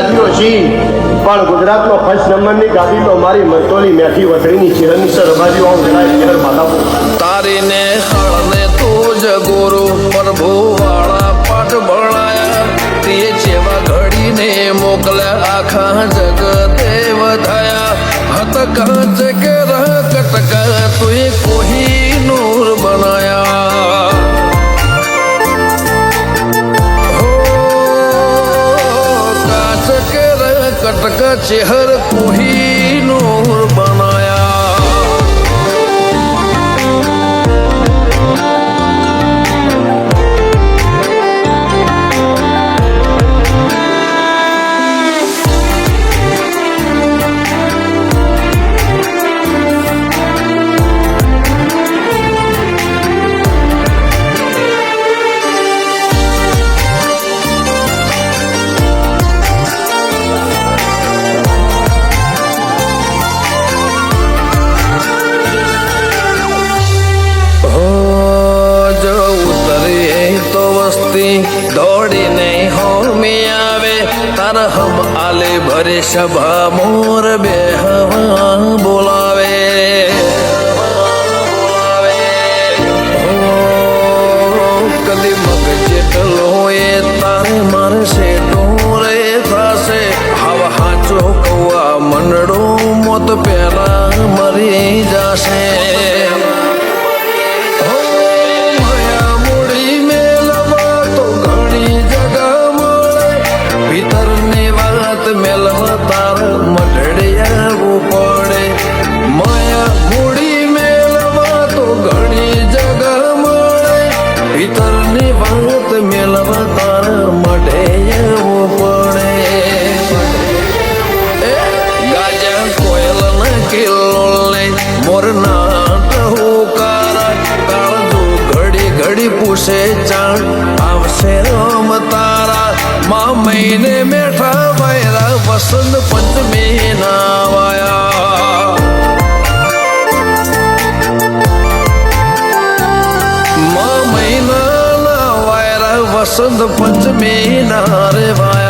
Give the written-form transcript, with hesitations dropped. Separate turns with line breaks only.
ગાદીઓ છી પણ ગુજરાતનો ફર્સ્ટ નંબરની ગાદી તો મારી મરતોલી મેઠી વસણીની ચિરંસર રબાજીઓ આમ જણાય ચિરન માતા
તારીને હળને તું જ ગુરુ પ્રભુ વાળા પાઠ ભણાયા તે જેવા ઘડીને મોકલ્યા આખા જગતે વધાયા હત કાચ કે રહ કટકા તુએ કોઈ નૂર બનાયા कटक चेहर कोही नूर बनाया दौड़ीने होमी आवे तार हम आले भरे सभा मोर बेहवा बोलावे कदी मग जेटलो ए तारे मार से टोरे थासे हवा हाचो कौआ मंडो मोत पेला मरी जासे पूछे चाण आवशे राम तारा माँ महीने मेठा वैरा वसंत पंचमी नावाया माँ महीना ना वैरा वसंत पंचमी नारे वाया